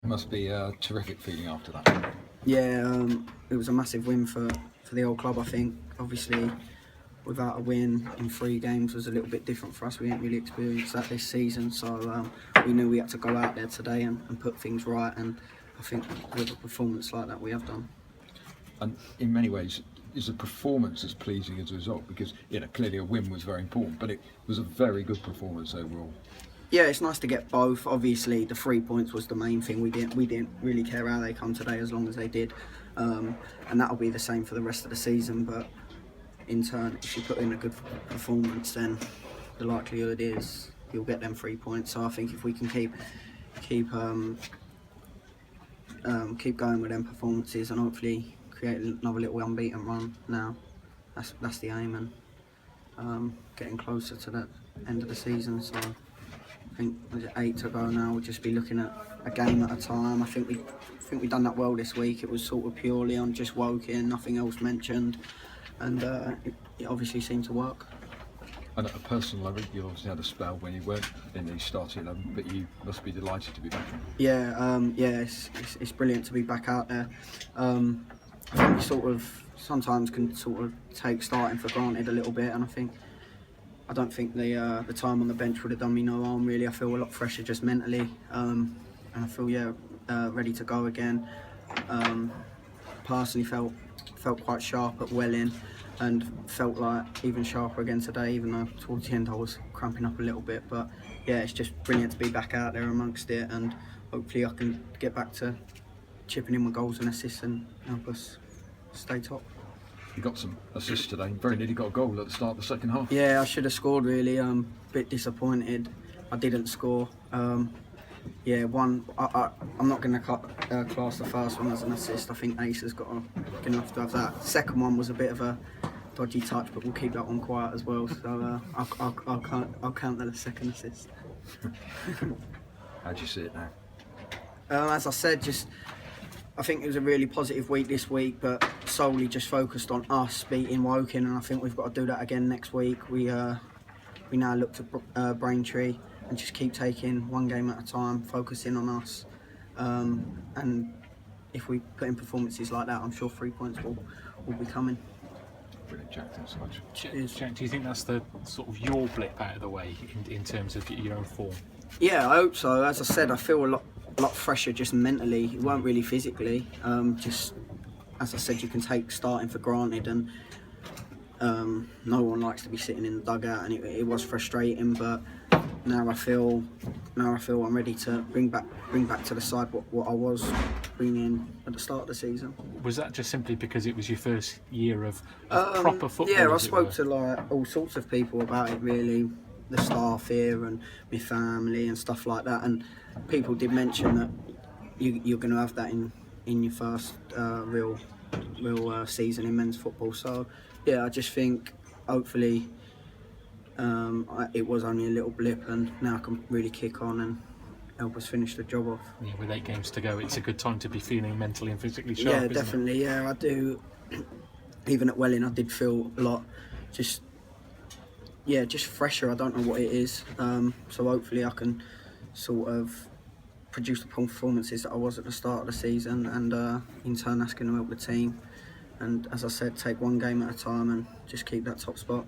It must be a terrific feeling after that. Yeah, it was a massive win for the old club. I think obviously without a win in 3 games was a little bit different for us. We didn't really experience that this season, so we knew we had to go out there today and put things right. And I think with a performance like that, we have done. And in many ways, is the performance as pleasing as a result? Because clearly a win was very important, but it was a very good performance overall. Yeah, it's nice to get both. Obviously, the 3 points was the main thing. We didn't really care how they come today, as long as they did, and that'll be the same for the rest of the season. But in turn, if you put in a good performance, then the likelihood is you'll get them 3 points. So I think if we can keep going with them performances and hopefully create another little unbeaten run now, that's the aim, and getting closer to that end of the season. So I think there's 8 to go now. We'll just be looking at a game at a time. I think we've done that well this week. It was sort of purely on just Woking, nothing else mentioned, and it obviously seemed to work. And at a personal level, you obviously had a spell when you weren't in the starting 11, but you must be delighted to be back. Yeah, it's brilliant to be back out there. I think we sort of sometimes can sort of take starting for granted a little bit, and I don't think the time on the bench would have done me no harm really. I feel a lot fresher just mentally, and I feel ready to go again. Personally felt quite sharp at Welling, and felt like even sharper again today, even though towards the end I was cramping up a little bit. But yeah, it's just brilliant to be back out there amongst it, and hopefully I can get back to chipping in with goals and assists and help us stay top. You got some assists today. Very nearly got a goal at the start of the second half. Yeah, I should have scored really. Bit disappointed I didn't score. One. I'm not going to class the first one as an assist. I think Ace has got good enough to have that. Second one was a bit of a dodgy touch, but we'll keep that one quiet as well. So I'll count that as second assist. How do you see it now? As I said, I think it was a really positive week this week, but solely just focused on us beating Woking, and I think we've got to do that again next week. We now look to Braintree and just keep taking one game at a time, focusing on us. And if we put in performances like that, I'm sure 3 points will be coming. Brilliant, Jack. Thanks so much. Jack, do you think that's the sort of your blip out of the way in terms of your own form? Yeah, I hope so. As I said, I feel a lot fresher just mentally. It weren't really physically. Just as I said, you can take starting for granted, and no one likes to be sitting in the dugout, and it was frustrating. But now I feel I'm ready to bring back to the side what I was bringing at the start of the season. Was that just simply because it was your first year of proper football? Yeah, I spoke to like all sorts of people about it really. The staff here and my family and stuff like that, and people did mention that you're going to have that in your first real season in men's football. So yeah, I just think hopefully it was only a little blip, and now I can really kick on and help us finish the job off. Yeah, with 8 games to go, it's a good time to be feeling mentally and physically sharp. Yeah, definitely. Yeah, I do. Even at Welling, I did feel a lot just fresher. I don't know what it is. So hopefully I can sort of produce the performances that I was at the start of the season, and in turn that's going to help the team. And as I said, take one game at a time and just keep that top spot.